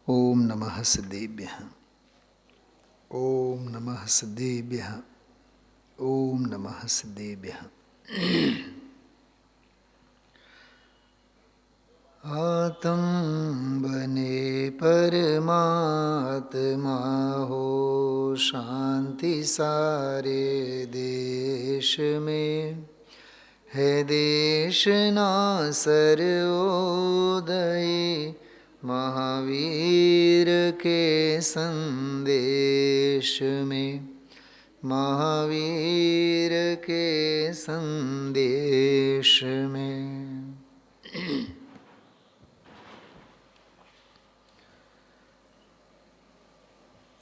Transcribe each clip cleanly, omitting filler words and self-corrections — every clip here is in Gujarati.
ओम नमः सिद्धेभ्यः। ओम नमः सिद्धेभ्यः। ओम नमः सिद्धेभ्यः। आत्म बने परमात्मा हो, शांति सारे देश में है। देश ना सर्वोदय महावीर के संदेश में, महावीर के संदेश में।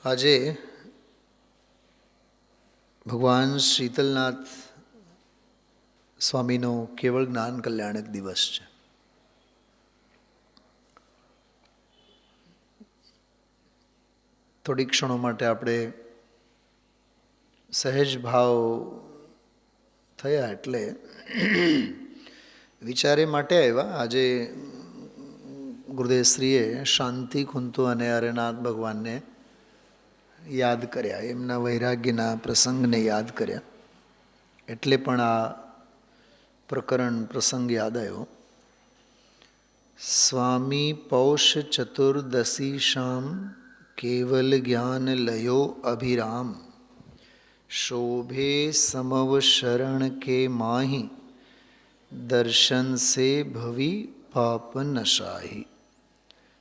આજે ભગવાન શીતલનાથ સ્વામીનો કેવળ જ્ઞાન કલ્યાણક દિવસ છે. થોડી ક્ષણો માટે આપણે સહેજ ભાવ થયા એટલે વિચારે માટે આવ્યા. આજે ગુરુદેવશ્રીએ શાંતિ કુંતુ અને હરેનાથ ભગવાનને યાદ કર્યા, એમના વૈરાગ્યના પ્રસંગને યાદ કર્યા, એટલે પણ આ પ્રકરણ પ્રસંગ યાદ આવ્યો. સ્વામી પૌષ ચતુર્દશી શામ કેવલ જ્ઞાન લયો અભિરામ, શોભે સમવ શરણ કે માહી, દર્શન સે ભવી પાપ નશાહી.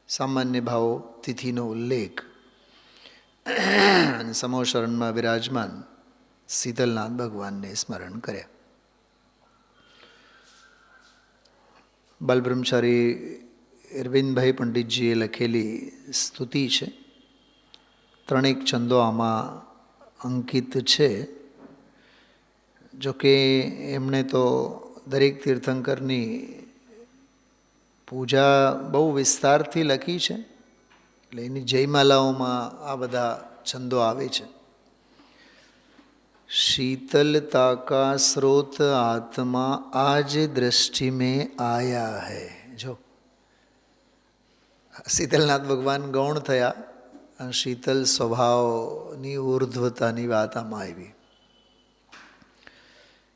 સામાન્ય ભાવો તિથિનો ઉલ્લેખ અને સમવ શરણમાં વિરાજમાન શીતલનાથ ભગવાનને સ્મરણ કર્યા. બાલબ્રહ્મચારી અરવિંદભાઈ પંડિતજીએ લખેલી સ્તુતિ છે. ત્રણેક છંદો આમાં અંકિત છે. જોકે એમણે તો દરેક તીર્થંકરની પૂજા બહુ વિસ્તારથી લખી છે, એટલે એની જયમાલાઓમાં આ બધા છંદો આવે છે. शीतलता का स्रोत आत्मा आज दृष्टि में आया है. जो શીતલનાથ ભગવાન ગૌણ થયા અને શીતલ સ્વભાવની ઉર્ધ્વતાની વાત આમાં આવી.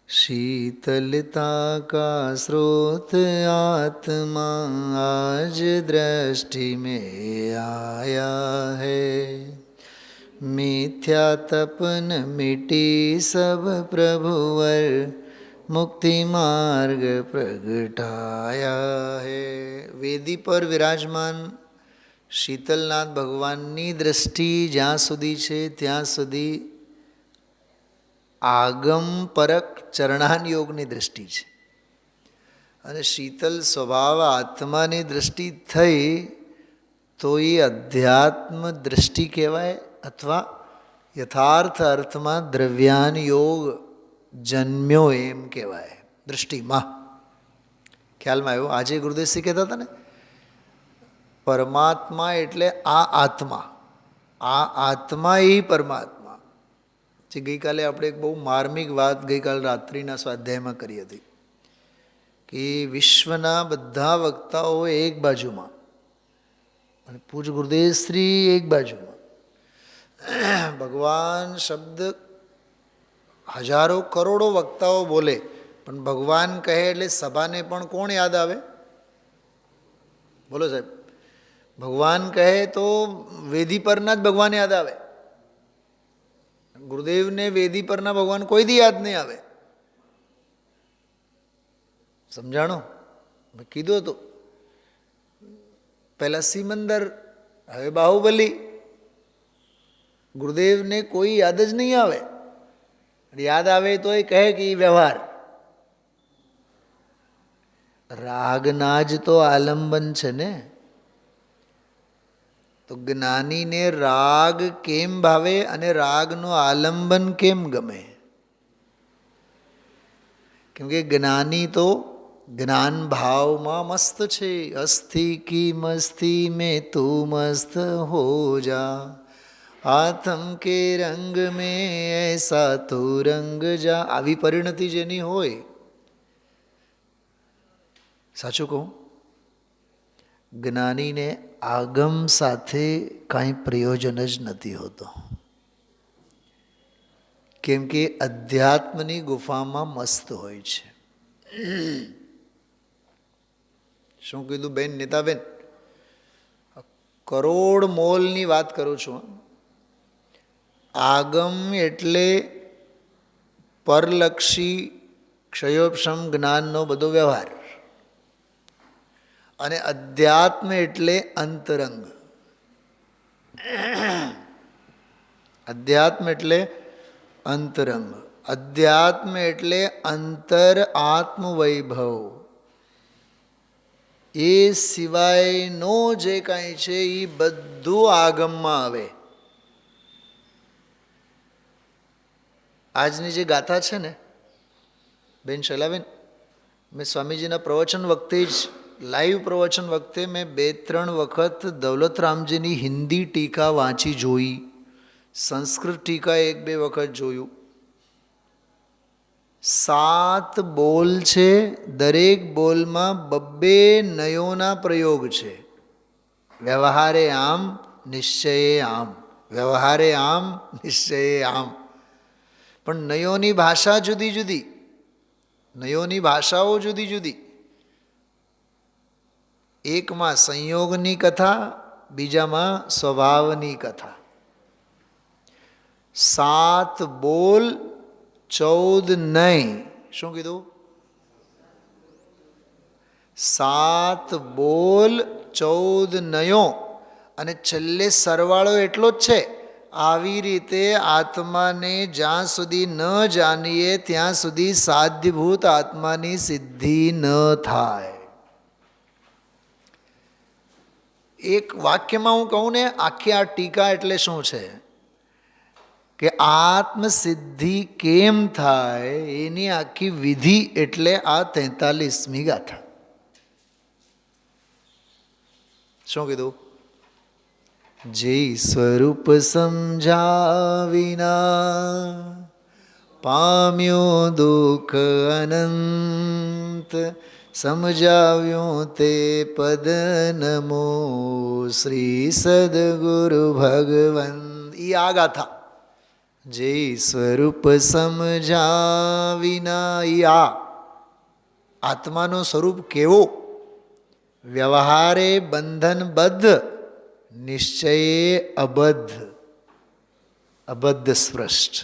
शीतलता का स्रोत आत्मा आज दृष्टि में आया है, मिथ्या तपन मिटी सब प्रभुवर, मुक्ति मार्ग प्रगटाया है. वेदी पर विराजमान શીતલનાથ ભગવાનની દૃષ્ટિ જ્યાં સુધી છે ત્યાં સુધી આગમ પરક ચરણાન યોગની દૃષ્ટિ છે, અને શીતલ સ્વભાવ આત્માની દૃષ્ટિ થઈ તો એ અધ્યાત્મ દૃષ્ટિ કહેવાય, અથવા યથાર્થ અર્થમાં દ્રવ્યાન યોગ જન્મ્યો એમ કહેવાય. દૃષ્ટિમાં ખ્યાલમાં આવ્યો. આજે ગુરુદેવશ્રી કહેતા હતા ને, પરમાત્મા એટલે આ આત્મા, આ આત્મા એ પરમાત્મા. જે ગઈકાલે આપણે એક બહુ માર્મિક વાત ગઈકાલે રાત્રિના સ્વાધ્યાયમાં કરી હતી કે વિશ્વના બધા વક્તાઓ એક બાજુમાં અને પૂજ ગુરુદેવશ્રી એક બાજુમાં. ભગવાન શબ્દ હજારો કરોડો વક્તાઓ બોલે, પણ ભગવાન કહે એટલે સભાને પણ કોણ યાદ આવે? બોલો સાહેબ. ભગવાન કહે તો વેદી પરના જ ભગવાન યાદ આવે. ગુરુદેવને વેદી પરના ભગવાન કોઈ દી યાદ નહીં આવે. સમજાણો? મેં કીધું હતું પહેલા સિમંદર, હવે બાહુબલી. ગુરુદેવને કોઈ યાદ જ નહીં આવે. યાદ આવે તો એ કહે કે એ વ્યવહાર. રાગના જ તો આલંબન છે ને. તો જ્ઞાનીને રાગ કેમ ભાવે અને રાગનો આલંબન કેમ ગમે? કેમ કે જ્ઞાની તો જ્ઞાન ભાવમાં મસ્ત છે. અસ્થિ કી મસ્તી મેં તું મસ્ત હો જા, આત્મ કે રંગ મેં એસા તો રંગ જા. આવી પરિણતિ જેની હોય, સાચું કહું, જ્ઞાનીને આગમ સાથે કાંઈ પ્રયોજન જ નથી હોતો. કેમ કે અધ્યાત્મની ગુફામાં મસ્ત હોય છે. શું કીધું બેન નીતાબેન? કરોડ મોલની વાત કરું છું. આગમ એટલે પરલક્ષી ક્ષયોપશમ જ્ઞાનનો બધો વ્યવહાર, અને અધ્યાત્મ એટલે અંતરંગ. અધ્યાત્મ એટલે અંતરંગ, અધ્યાત્મ એટલે અંતર આત્મ વૈભવ. એ સિવાયનો જે કાંઈ છે એ બધું આગમમાં આવે. આજની જે ગાથા છે ને બેન શૈલાબેન, મેં સ્વામીજીના પ્રવચન વખતે જ, લાઈવ પ્રવચન વખતે મેં 2-3 વખત દૌલતરામજીની હિન્દી ટીકા વાંચી જોઈ, સંસ્કૃત ટીકા 1-2 વખત જોયું. 7 બોલ છે, દરેક બોલમાં 2 નયોના પ્રયોગ છે. વ્યવહારે આમ નિશ્ચયે આમ, વ્યવહારે આમ નિશ્ચયે આમ. પણ નયોની ભાષા જુદી જુદી, નયોની ભાષાઓ જુદી જુદી. એકમાં સંયોગની કથા, બીજામાં સ્વભાવની કથા. 7 બોલ 14 નય. શું કીધું? 7 બોલ 14 નયો, અને છેલ્લે સરવાળો એટલો જ છે. આવી રીતે આત્માને જ્યાં સુધી ન જાણીએ ત્યાં સુધી સાધ્યભૂત આત્માની સિદ્ધિ ન થાય. એક વાક્યમાં હું કહું ને, આખી આ ટીકા એટલે શું છે કે આત્મસિદ્ધિ કેમ થાય એની આખી વિધિ એટલે આ 43મી ગાથા. શું કીધું? જે સ્વરૂપ સમજાવિના પામ્યો દુઃખ અનંત, સમજાવ્યો તે પદ નમો શ્રી સદગુરુ ભગવંત. એ આ ગાથા. જે સ્વરૂપ સમજાવિના, એ આ આત્માનો સ્વરૂપ કેવો? વ્યવહારે બંધનબદ્ધ, નિશ્ચયે અબદ્ધ, અબદ્ધ સ્પૃષ્ટ.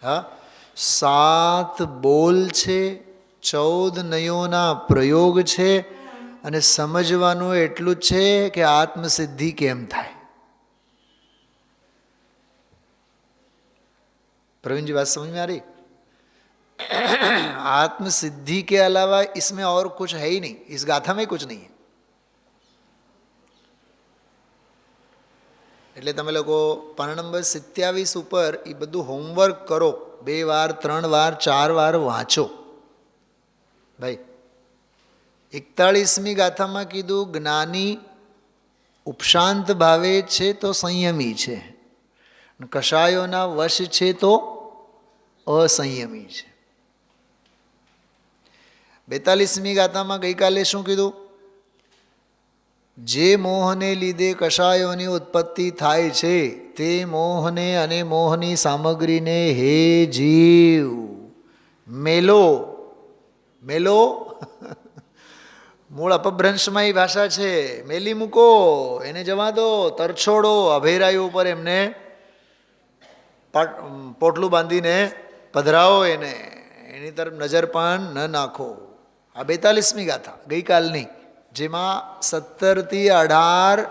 હા, 7 બોલ છે, 14 નયોના પ્રયોગ છે, અને સમજવાનું એટલું જ છે કે આત્મસિદ્ધિ કેમ થાય. प्रवीण जी बात समझ में आ रही? आत्मसिद्धि के अलावा इसमें और कुछ है ही नहीं, इस गाथा में कुछ नहीं है. એટલે તમે લોકો પાના નંબર 27 ઉપર એ બધું હોમવર્ક કરો. 2 વાર 3 વાર 4 વાર વાંચો ભાઈ. 41મી ગાથામાં કીધું જ્ઞાની ઉપશાંત ભાવે છે તો સંયમી છે, કષાયોના વશ છે તો અસંયમી છે. 42મી ગાથામાં ગઈકાલે શું કીધું? જે મોહને લીધે કષાયોની ઉત્પત્તિ થાય છે તે મોહને અને મોહની સામગ્રીને હે જીવ મેલો. મેલો મૂળ અપભ્રંશમાં એ ભાષા છે. મેલી મૂકો, એને જવા દો, તરછોડો. અભેરાયું ઉપર એમને પોટલું બાંધીને પધરાવો, એને એની તરફ નજર પણ ન નાખો. આ 42મી ગાથા ગઈકાલની, જેમાં 17 થી 18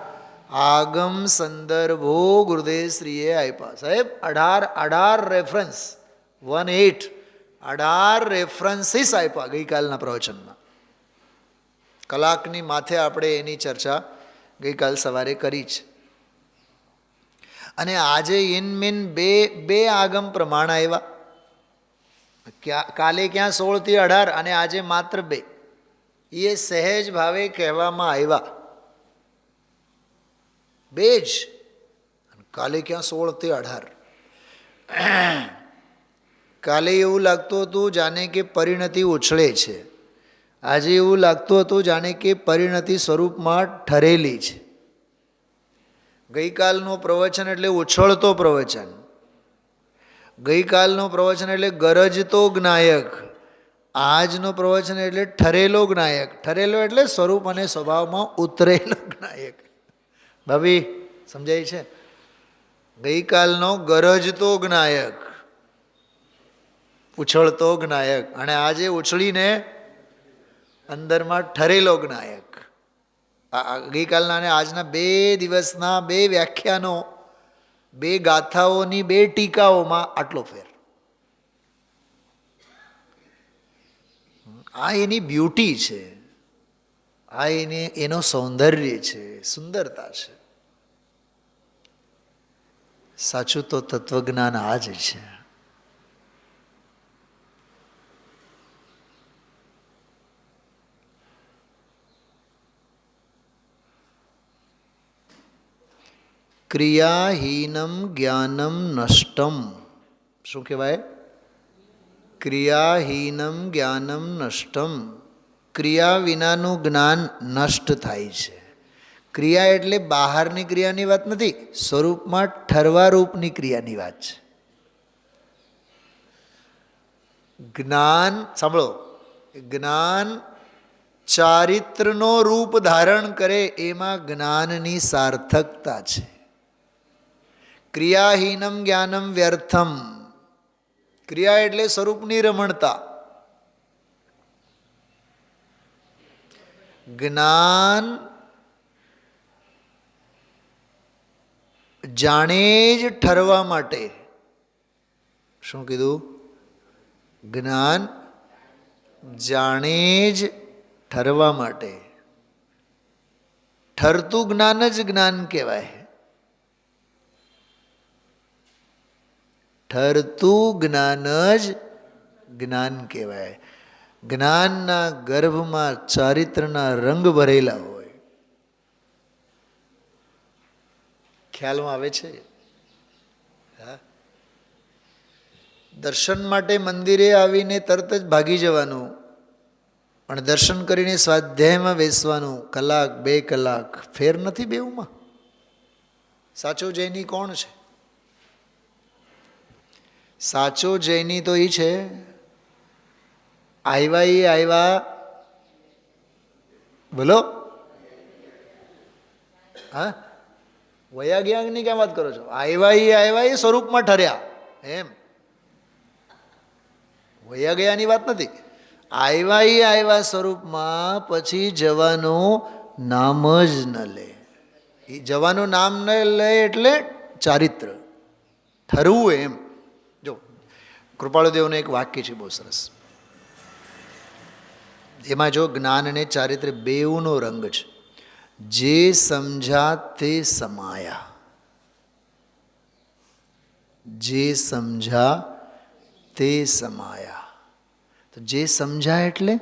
આગમ સંદર્ભો ગુરુદેવશ્રીએ આપ્યા. સાહેબ 18 રેફરન્સ, 18 રેફરન્સીસ આપ્યા ગઈકાલના પ્રવચનમાં. કલાકની માથે આપણે એની ચર્ચા ગઈકાલ સવારે કરી છે. અને આજે ઇનમીન બે આગમ પ્રમાણ આવ્યા. કાલે ક્યાં 16 થી 18 અને આજે માત્ર 2. એ સહેજ ભાવે કહેવામાં આવ્યા, 2 જ. કાલે ક્યાં 16 થી 18. કાલે એવું લાગતું હતું જાણે કે પરિણતિ ઉછળે છે, આજે એવું લાગતું હતું જાણે કે પરિણતિ સ્વરૂપમાં ઠરેલી છે. ગઈકાલનું પ્રવચન એટલે ઉછળતો પ્રવચન, ગઈકાલનું પ્રવચન એટલે ગરજતો જ્ઞાયક, આજનો પ્રવચન એટલે ઠરેલો જ્ઞાયક. ઠરેલો એટલે સ્વરૂપ અને સ્વભાવમાં ઉતરેલો જ્ઞાયક. ભાભી સમજાય છે? ગઈકાલનો ગરજતો જ્ઞાયક, ઉછળતો જ્ઞાયક, અને આજે ઉછળીને અંદરમાં ઠરેલો જ્ઞાયક. ગઈકાલના અને આજના 2 દિવસના 2 વ્યાખ્યાનો, 2 ગાથાઓની 2 ટીકાઓમાં આટલો ફેર. આ એની બ્યુટી છે, આ એનો સૌંદર્ય છે, સુંદરતા છે. સાચું તો તત્વજ્ઞાન આ જ છે. ક્રિયાહીનમ જ્ઞાનમ નષ્ટમ. શું કહેવાય? ક્રિયાહીનમ જ્ઞાનમ નષ્ટમ. ક્રિયા વિનાનું જ્ઞાન નષ્ટ થાય છે. ક્રિયા એટલે બહારની ક્રિયાની વાત નથી, સ્વરૂપમાં ઠરવા રૂપની ક્રિયાની વાત છે. જ્ઞાન, સાંભળો, જ્ઞાન ચારિત્રનો રૂપ ધારણ કરે એમાં જ્ઞાનની સાર્થકતા છે. ક્રિયાહીનમ જ્ઞાનમ વ્યર્થમ. ક્રિયા એટલે સ્વરૂપની રમણતા. જ્ઞાન જાણે જ ઠરવા માટે. શું કીધું? જ્ઞાન જાણે જ ઠરવા માટે. ઠરતું જ્ઞાન જ જ્ઞાન કહેવાય. ઠરતું જ્ઞાન જ જ્ઞાન કહેવાય. જ્ઞાનના ગર્ભમાં ચારિત્રના રંગ ભરેલા હોય. ખ્યાલમાં આવે છે? હા. દર્શન માટે મંદિરે આવીને તરત જ ભાગી જવાનું, પણ દર્શન કરીને સ્વાધ્યાયમાં બેસવાનું, 1 2 કલાક ફેર નથી બેઉમાં. સાચો જૈની કોણ છે? સાચો જૈની તો એ છે, આવ્યા બોલો, હા, વયા જ્ઞાનની ક્યાં વાત કરો છો? આવ્યા એ સ્વરૂપમાં ઠર્યા એમ, વયા ગયાની વાત નથી. આવ્યા સ્વરૂપમાં, પછી જવાનું નામ જ ન લે. એ જવાનું નામ ન લે એટલે ચારિત્ર ઠરવું એમ. જો કૃપાળુદેવનું એક વાક્ય છે બહુ સરસ. એમાં જો જ્ઞાન અને ચારિત્ર બેઉનો રંગ છે. જે સમજા તે સમાયા. જે સમજા તે સમાયા. તો જે સમજાય એટલે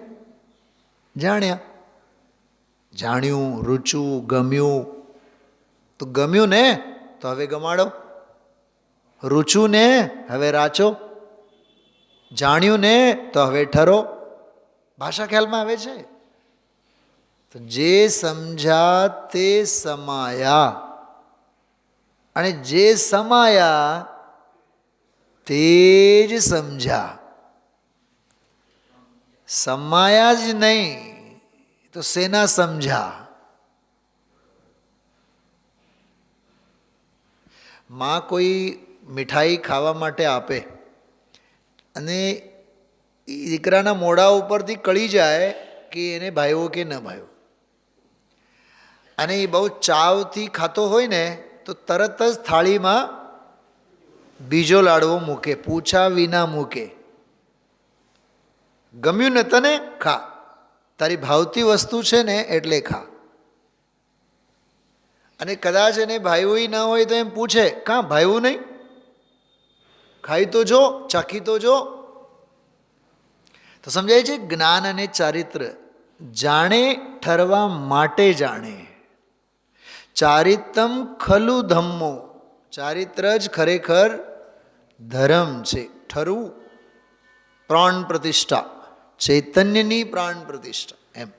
જાણ્યા. જાણ્યું, રૂચ્યું, ગમ્યું. તો ગમ્યું ને તો હવે ગમાડો. રૂચ્યું ને હવે રાચો. જાણ્યું ને તો હવે ઠરો. ભાષા ખ્યાલમાં આવે છે. તો જે સમજા તે સમાયા, અને જે સમાયા તે જ સમજા. સમાયા જ નહીં તો શેના સમજા? માં કોઈ મીઠાઈ ખાવા માટે આપે અને દીકરાના મોઢા ઉપરથી કળી જાય કે એને ભાવ્યો કે ન ભાવ્યો, અને એ બહુ ચાવથી ખાતો હોય ને તો તરત જ થાળીમાં બીજો લાડવો મૂકે, પૂછા વિના મૂકે. ગમ્યું ને તને? ખા. તારી ભાવતી વસ્તુ છે ને એટલે ખા. અને કદાચ એને ભાવ્યું ન હોય તો એમ પૂછે, કાં ભાવ્યું નહીં? ખાઈ તો જો, ચાખી તો જો. તો સમજાય છે, જ્ઞાન અને ચારિત્ર જાણે ઠરવા માટે જાણે. ચારિત્રમ ખલુ ધમ્મો. ચારિત્ર જ ખરેખર ધર્મ છે. ઠરવું, પ્રાણ પ્રતિષ્ઠા. ચૈતન્યની પ્રાણ પ્રતિષ્ઠા. એમ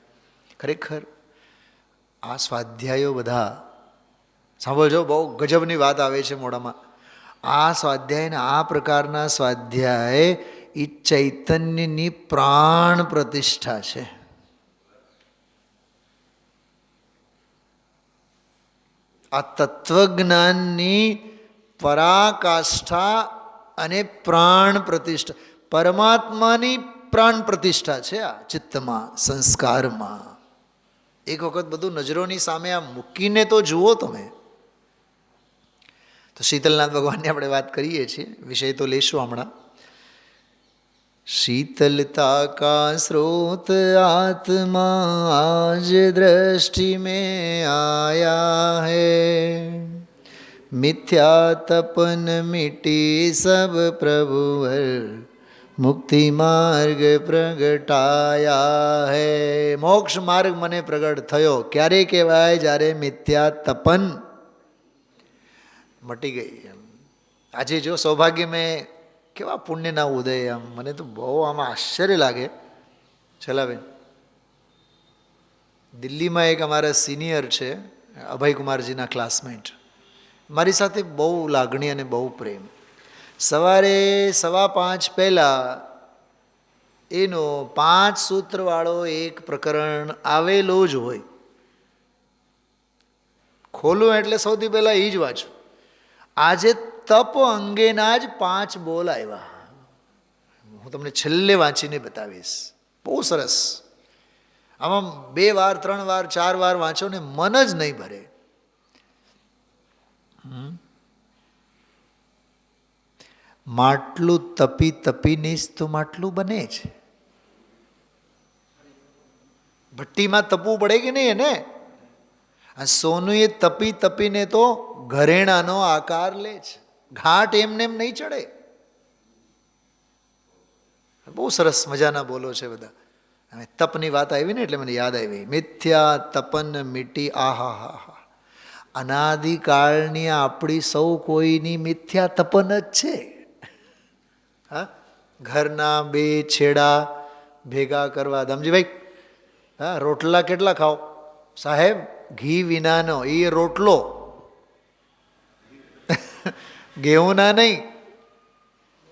ખરેખર આ સ્વાધ્યાયો બધા સાંભળજો, બહુ ગજબની વાત આવે છે મોઢામાં. આ સ્વાધ્યાયને આ પ્રકારના સ્વાધ્યાય એ ચૈતન્યની પ્રાણ પ્રતિષ્ઠા છે. આ તત્વજ્ઞાનની પરાકાષ્ઠા અને પ્રાણ પ્રતિષ્ઠા, પરમાત્માની પ્રાણ પ્રતિષ્ઠા છે આ ચિત્તમાં, સંસ્કારમાં. એક વખત બધું નજરોની સામે આ મૂકીને તો જુઓ તમે. તો શીતલનાથ ભગવાનની આપણે વાત કરીએ છીએ, વિષય તો લેશું હમણાં. शीतलता का स्रोत आत्मा आज दृष्टि में आया है, मिथ्या तपन मिटी सब प्रभुवर, मुक्ति मार्ग प्रगटाया है. મોક્ષ માર્ગ મને પ્રગટ થયો ક્યારે કહેવાય? જ્યારે મિથ્યા તપન મટી ગઈ. આજે જો સૌભાગ્ય મેં કેવા પુણ્યના ઉદય, આમ મને તો બહુ આમાં આશ્ચર્ય લાગે. છેલ્લાબેન, દિલ્હીમાં એક અમારા સિનિયર છે, અભયકુમારજીના ક્લાસમેટ, મારી સાથે બહુ લાગણી અને બહુ પ્રેમ. સવારે 5:15 પહેલાં એનો 5 સૂત્રવાળો એક પ્રકરણ આવેલો જ હોય. ખોલું એટલે સૌથી પહેલાં એ જ વાંચું. આજે તપ અંગેના જ 5 બોલ આવ્યા. હું તમને છેલ્લે વાંચીને બતાવીશ. બહુ સરસ. આમાં 2 વાર 3 વાર 4 વાર વાંચો ને મન જ નહીં ભરે. માટલું તપી તપીને જ તો માટલું બને છે. ભઠ્ઠીમાં તપવું પડે કે નહીં એને? આ સોનું એ તપી તપીને તો ઘરેણાનો આકાર લે છે. ઘાટ એમને એમ નહીં ચડે. બહુ સરસ મજાના બોલો છે બધા. હવે તપની વાત આવી ને એટલે મને યાદ આવી. મિથ્યા તપન મીટી. આહા હા હા, અનાદિકાળની આપણી સૌ કોઈની મિથ્યા તપન જ છે. હા, ઘરના 2 છેડા ભેગા કરવા. ધમજીભાઈ, હા, રોટલા કેટલા ખાઓ સાહેબ? ઘી વિનાનો એ રોટલો, ઘેઉના નહીં,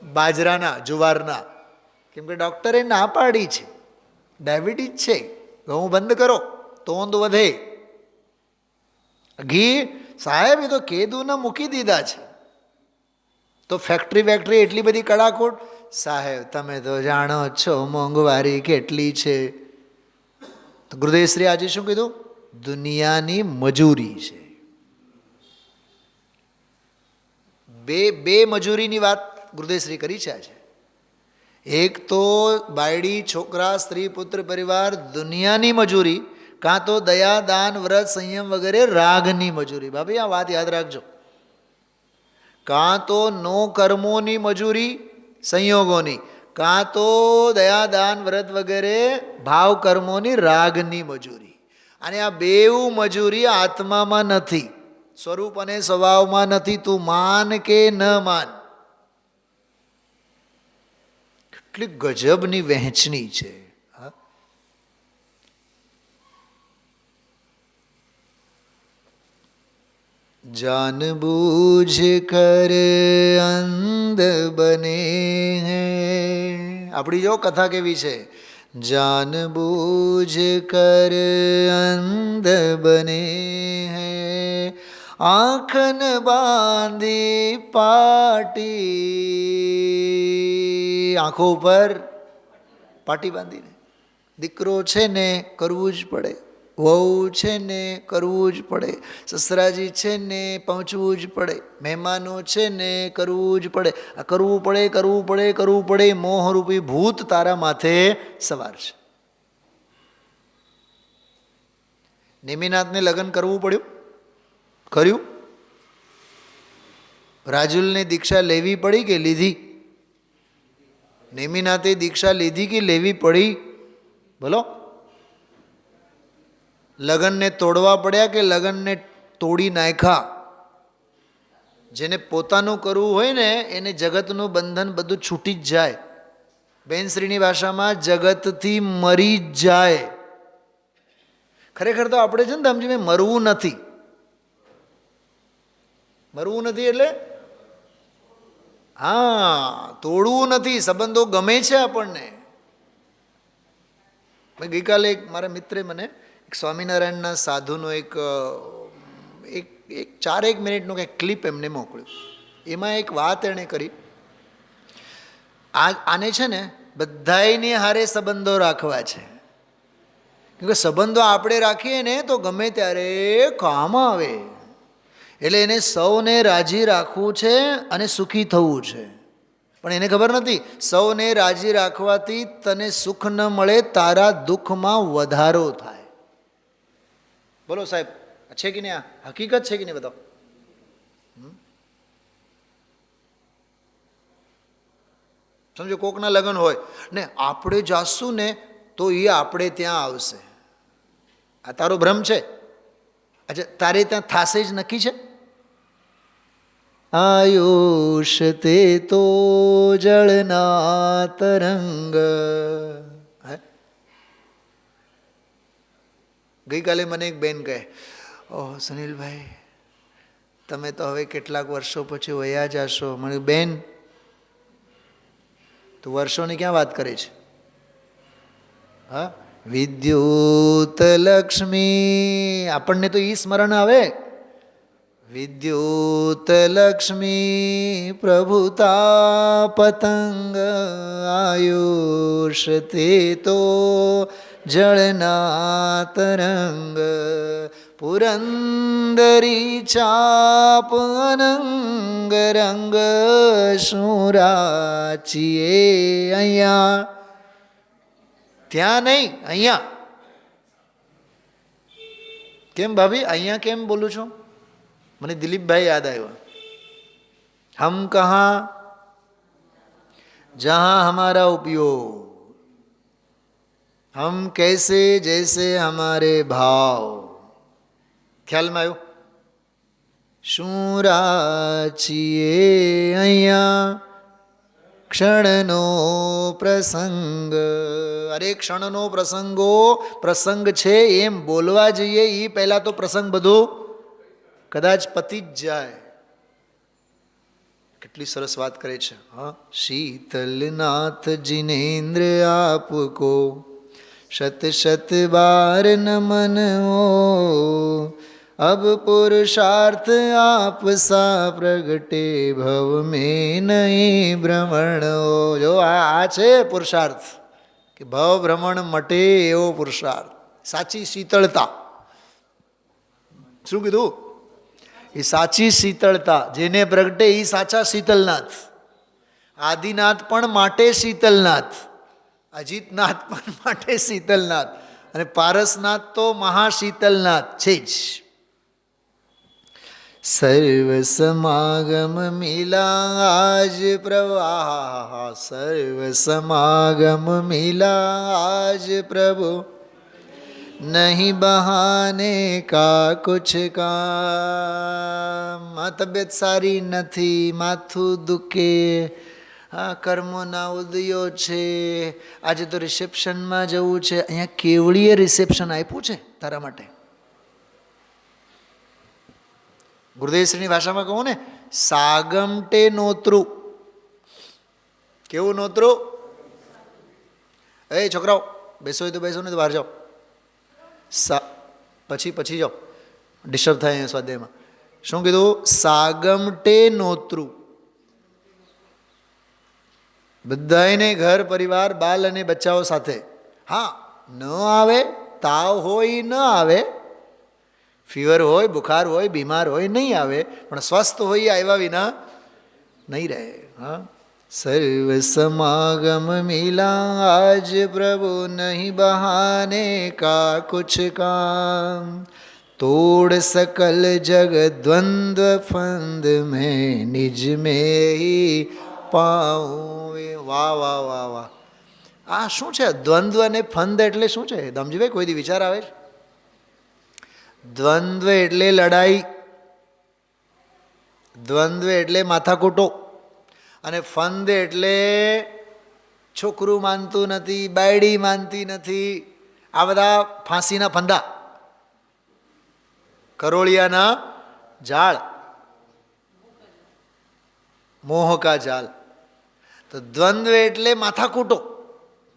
બાજરાના, જુવારના. કેમ કે ડૉક્ટરે ના પાડી છે, ડાયાબિટીસ છે, ઘઉં બંધ કરો તોંદ વધે. ઘી સાહેબ એ તો કેદુના મૂકી દીધા છે. તો ફેક્ટરી એટલી બધી કડાકોટ. સાહેબ તમે તો જાણો છો મોંઘવારી કેટલી છે. તો ગુરુદેવશ્રી આજે શું કીધું? દુનિયાની મજૂરી છે. બે મજૂરીની વાત ગુરુદેવશ્રી કરી છે આજે. એક તો બાયડી, છોકરા, સ્ત્રી, પુત્ર, પરિવાર, દુનિયાની મજૂરી, કાં તો દયા, દાન, વ્રત, સંયમ વગેરે રાગની મજૂરી. ભાભી આ વાત યાદ રાખજો. કાં તો નો કર્મોની મજૂરી સંયોગોની, કાં તો દયા, દાન, વ્રત વગેરે ભાવ કર્મોની રાગની મજૂરી. અને આ બેઉ મજૂરી આત્મામાં નથી, સ્વરૂપ અને સ્વભાવમાં નથી. તું માન કે ન માન. કેટલી ગજબની વહેંચણી છે. जानबूझ कर अंध बने हैं. આપણી જો કથા કેવી છે. जानबूझ कर अंध बने हैं, आँखन बांधी पाटी. આંખો ઉપર પાટી બાંધીને. દીકરો છે ને કરવું જ પડે, વહુ છે ને કરવું જ પડે, સસરાજી છે ને પહોંચવું જ પડે, મહેમાનો છે ને કરવું જ પડે. આ કરવું પડે કરવું પડે કરવું પડે મોહરૂપી ભૂત તારા માથે સવાર છે. નેમિનાથને લગ્ન કરવું પડ્યું, કર્યું. રાજુલને દીક્ષા લેવી પડી કે લીધી? નેમિનાથે દીક્ષા લીધી કે લેવી પડી? બોલો. લગ્નને તોડવા પડ્યા કે લગ્નને તોડી નાખ્યા? જેને પોતાનું કરવું હોય ને એને જગતનું બંધન બધું છૂટી જ જાય. બેનશ્રીની ભાષામાં જગતથી મરી જ જાય. ખરેખર તો આપણે છે ને ધમજીભાઈ મરવું નથી. મરવું નથી એટલે હા, તોડવું નથી. સંબંધો ગમે છે આપણને. ગઈકાલે એક મારા મિત્રે મને એક સ્વામિનારાયણના સાધુનો એક 4 મિનિટનું કંઈક ક્લિપ એમને મોકલ્યું. એમાં એક વાત એણે કરી, આને છે ને બધાયની હારે સંબંધો રાખવા છે. કેમકે સંબંધો આપણે રાખીએ ને તો ગમે ત્યારે કામ આવે. એટલે એને સૌને રાજી રાખવું છે અને સુખી થવું છે. પણ એને ખબર નથી, સૌને રાજી રાખવાથી તને સુખ ન મળે, તારા દુઃખમાં વધારો થાય. બોલો સાહેબ, છે કે નહીં? આ હકીકત છે કે નહીં? બતાવો. સમજો કોકના લગ્ન હોય ને આપણે જાશું ને તો એ આપણે ત્યાં આવશે. આ તારો ભ્રમ છે. અચ્છા, તારે ત્યાં થાશે જ નક્કી છે? આયુષ તે તો જળના તરંગ. ગઈકાલે મને એક બેન કહે, ઓહ સુનિલભાઈ, તમે તો હવે કેટલાક વર્ષો પછી વયા જશો. મને બેન, તું વર્ષોની ક્યાં વાત કરે છે? હા, વિદ્યુત લક્ષ્મી, આપણને તો ઈ સ્મરણ આવે. વિદ્યુત લક્ષ્મી પ્રભુતા પતંગ, આયુષ તે તો જળના તરંગ, પુરંદરી ચાપ અનંગ રંગ, શું રાચીએ અહીંયા. ત્યાં નહીં, અહીંયા. કેમ ભાભી અહીંયા કેમ બોલું છું? મને દિલીપભાઈ યાદ આવ્યા. હમ કહા જહાં હમારા ઉપયોગ, હમ कैसे जैसे हमारे भाव. ખ્યાલમાં આવ્યું? શું રાચીએ અહીંયા ક્ષણનો પ્રસંગ. અરે ક્ષણનો પ્રસંગ છે એમ બોલવા જઈએ એ પહેલાં તો પ્રસંગ બધું કદાચ પતી જ જાય. કેટલી સરસ વાત કરે છે. હા, શીતલનાથ જિનેન્દ્ર આપકો શત શત બાર નમન હો, અબ પુરુષાર્થ આપ સા પ્રગટે ભવ મેં નહીં ભ્રમણ હો. જો આ છે પુરુષાર્થ, કે ભવ ભ્રમણ મટે એવો પુરુષાર્થ. સાચી શીતળતા. શું કીધું? એ સાચી શીતળતા જેને પ્રગટે એ સાચા શીતલનાથ. આદિનાથ પણ માટે શીતલનાથ, અજીતનાથ પણ માટે શીતલનાથ, અને પારસનાથ તો મહાશીતલનાથ છે જ. સર્વ સમાગમ મિલા આજ પ્રવાહ, સર્વ સમાગમ મિલા આજ પ્રભુ, નહીં બહાને કા કુછ કામ. આ તબિયત સારી નથી, માથું દુખે, હા કર્મોના ઉદયો છે, આજે તો રિસેપ્શનમાં જવું છે. અહીંયા કેવડીએ રિસેપ્શન આપ્યું છે તારા માટે. ગુરુદેવશ્રીની ભાષામાં કહું ને, સાગમટે નોતરું. કેવું નોતરું? એ છોકરાઓ બેસો હોય તો બેસો, ને તો બહાર જાઓ. પછી જાઓ, ડિસ્ટર્બ થાય અહીંયા સ્વાધ્યાયમાં. શું કીધું? સાગમટે નોતરું. બધાને ઘર પરિવાર બાલ અને બચ્ચાઓ સાથે. હા, ન આવે, તાવ હોય ન આવે, ફીવર હોય, બુખાર હોય, બીમાર હોય નહીં આવે, પણ સ્વસ્થ હોય આવ્યા વિના નહીં રહે. હા, સર્વ સમાગમ મિલા આજ પ્રભુ, નહીં બહાને કા કુછ કામ, તોડ સકલ જગ દ્વંદ્વ ફંદ મેં નિજ में ही પાઉં. વાહ વાહ વાહ વાહ. આ શું છે? દ્વંદ્વ અને ફંદ એટલે શું છે ધમજીભાઈ? કોઈ દી વિચાર આવે છે? દ્વંદ્વ એટલે લડાઈ, દ્વંદ્વ એટલે માથાકૂટો, અને ફંદ એટલે છોકરું માનતું નથી, બાયડી માનતી નથી. આ બધા ફાંસીના ફંદા, કરોળિયાના જાળ, મોહ કા જાલ. તો દ્વંદ્વ એટલે માથાકૂટો,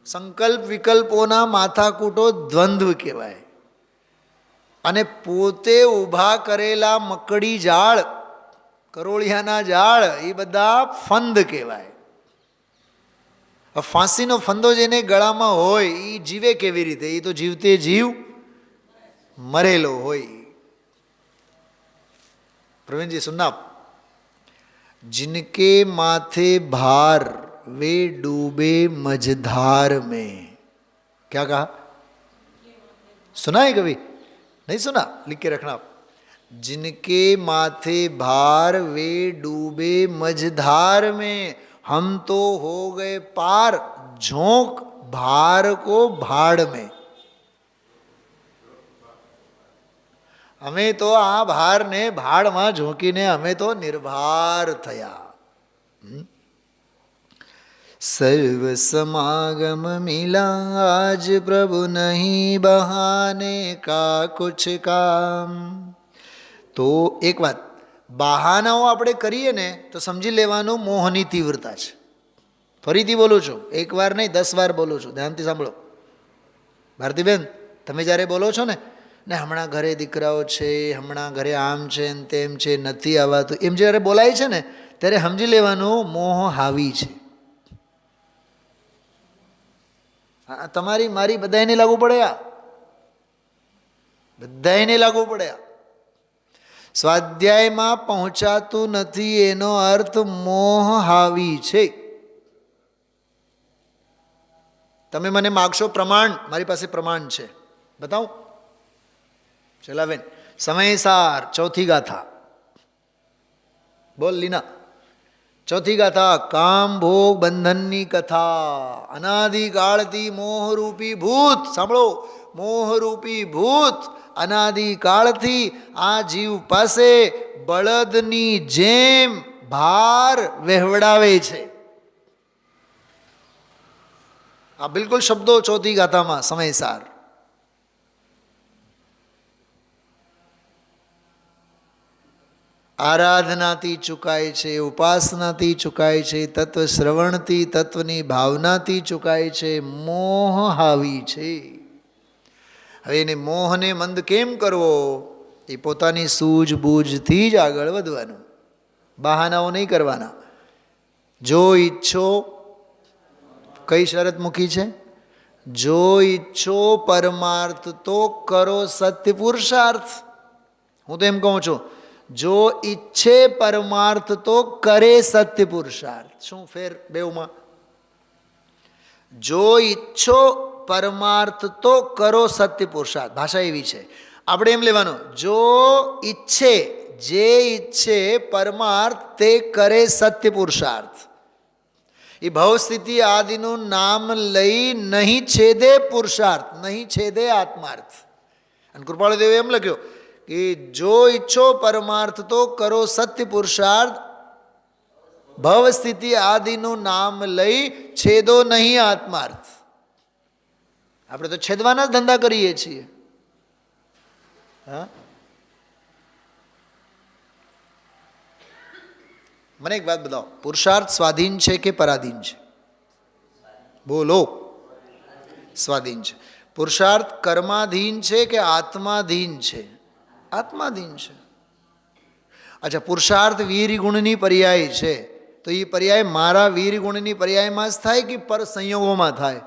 સંકલ્પ વિકલ્પોના માથાકૂટો દ્વંદ્વ કહેવાય. અને પોતે ઊભા કરેલા મકડી જાળ, કરોળિયાના જાળ, એ બધા ફંદ કહેવાય. ફાંસીનો ફંદો જેને ગળામાં હોય એ જીવે કેવી રીતે? એ તો જીવતે જીવ મરેલો હોય. પ્રવીણજી સુનના, जिनके माथे भार वे डूबे मझधार में. क्या कहा? सुना है कभी? नहीं सुना? लिख के रखना. जिनके माथे भार वे डूबे मझधार में, हम तो हो गए पार झोंक भार को भाड़ में. અમે તો આ ભારને ભાડમાં ઝોંકીને અમે તો નિર્ભાર થયા. સર્વ સમાગમ મિલા આજ પ્રભુ નહીં બહાને કા કુછ કામ. તો એક વાત, બહાનાઓ આપણે કરીએ ને તો સમજી લેવાનું મોહની તીવ્રતા છે. ફરીથી બોલું છું, એક વાર નહીં 10 વાર બોલું છું, ધ્યાનથી સાંભળો. ભારતીબેન, તમે જ્યારે બોલો છો ને હમણાં ઘરે દીકરાઓ છે, હમણાં ઘરે આમ છે ને તેમ છે, નથી આવતું, એમ જ્યારે બોલાય છે ને ત્યારે સમજી લેવાનું મોહ હાવી છે. તમારી મારી બધાને લાગુ પડે, બધાને લાગુ પડે. સ્વાધ્યાયમાં પહોંચાતું નથી એનો અર્થ મોહ હાવી છે. તમે મને માગશો પ્રમાણ, મારી પાસે પ્રમાણ છે, બતાવું? ચલાવેન. સમયસાર ચોથી ગાથા બોલ લીના. ચોથી ગાથા, કામ ભોગ બંધનની કથા. અનાદિકાળથી મોહરૂપી ભૂત, સાંભળો, મોહરૂપી ભૂત અનાદિકાળથી આ જીવ પાસે બળદની જેમ ભાર વહેવડાવે છે. આ બિલકુલ શબ્દો ચોથી ગાથામાં સમયસાર. આરાધનાથી ચૂકાય છે, ઉપાસનાથી ચૂકાય છે, તત્વ શ્રવણથી, તત્વની ભાવનાથી ચૂકાય છે. મોહ હાવી છે. હવે એને મોહને મંદ કેમ કરવો? એ પોતાની સૂઝબૂઝથી જ આગળ વધવાનું, બહાનાઓ નહીં કરવાના. જો ઈચ્છો, કઈ શરત મૂકી છે? જો ઈચ્છો પરમાર્થ તો કરો સત્ય પુરુષાર્થ. હું તો એમ કહું છું, જો ઈચ્છે પરમાર્થ તો કરે સત્ય પુરુષાર્થ. શું ફેર બેઉમાં? જો ઈચ્છો પરમાર્થ તો કરો સત્ય પુરુષાર્થ. ભાષા એવી છે, આપણે એમ લેવાનું, જો ઈચ્છે, જે ઈચ્છે પરમાર્થ તે કરે સત્ય પુરુષાર્થ. એ ભવસ્થિતિ આદિનું નામ લઈ નહીં છેદે પુરુષાર્થ, નહીં છેદે આત્માર્થ. અને કૃપાળુદેવે એમ લખ્યો કે જો ઈચ્છો પરમાર્થ તો કરો સત્ય પુરુષાર્થ, ભવસ્થિતિ આદિનું નામ લઈ છેદો નહીં આત્માર્થ. આપણે તો છેદવાના જ ધંધા કરીએ છીએ. હા, મને એક વાત બતાવો, પુરુષાર્થ સ્વાધીન છે કે પરાધીન છે? બોલો. સ્વાધીન છે. પુરુષાર્થ કર્માધીન છે કે આત્માધીન છે? આત્માધીન છે. અચ્છા, પુરુષાર્થ વીર ગુણની પર્યાય છે, તો એ પર્યાય મારા વીર ગુણની પર્યાયમાં જ થાય કે પર સંયોગોમાં થાય?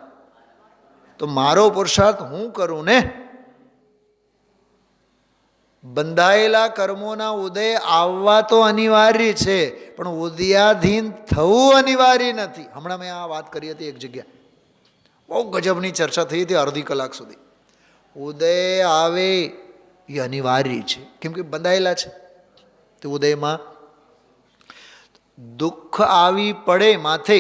તો મારો પુરુષાર્થ હું કરું ને. બંધાયેલા કર્મોના ઉદય આવવા તો અનિવાર્ય છે, પણ ઉદયાધીન થવું અનિવાર્ય નથી. હમણાં મેં આ વાત કરી હતી એક જગ્યા, બહુ ગજબની ચર્ચા થઈ હતી અડધી કલાક સુધી. ઉદય આવે એ અનિવાર્ય છે, કેમ કે બંધાયેલા છે. તો ઉદયમાં દુઃખ આવી પડે માથે,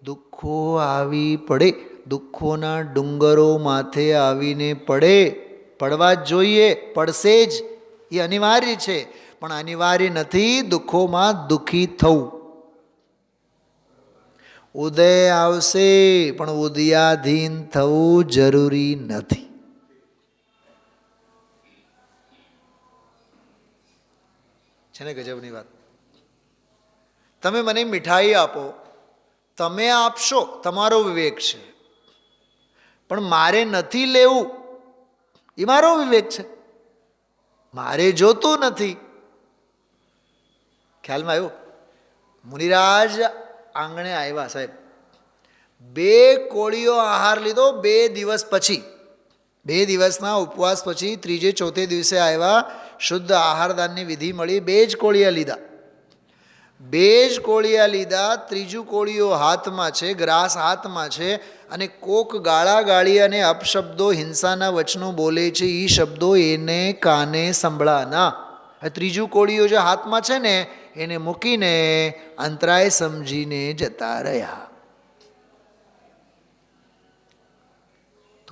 દુઃખો આવી પડે, દુઃખોના ડુંગરો માથે આવીને પડે, પડવા જ જોઈએ, પડશે જ, એ અનિવાર્ય છે. પણ અનિવાર્ય નથી દુઃખોમાં દુઃખી થવું. ઉદય આવશે પણ ઉદયાધીન થવું જરૂરી નથી. છે ને ગજબની વાત. તમે મને મીઠાઈ આપો, તમે આપશો, તમારો વિવેક છે, પણ મારે નથી લેવું એ મારો વિવેક છે. મારે જોતું નથી. ખ્યાલમાં આવ્યું? મુનિરાજ આંગણે આવ્યા સાહેબ, 2 કોળીઓ આહાર લીધો 2 દિવસ પછી, 2 દિવસના ઉપવાસ પછી ત્રીજે ચોથે દિવસે આવ્યા, શુદ્ધ આહારદાનની વિધિ મળી, 2 જ કોળિયા લીધા. 2 જ કોળિયા લીધા, ત્રીજું કોળિયો હાથમાં છે, ગ્રાસ હાથમાં છે, અને કોક ગાળા ગાળી અને અપશબ્દો હિંસાના વચનો બોલે છે. એ શબ્દો એને કાને સંભળાના. ત્રીજું કોળિયો જે હાથમાં છે ને એને મૂકીને અંતરાય સમજીને જતા રહ્યા.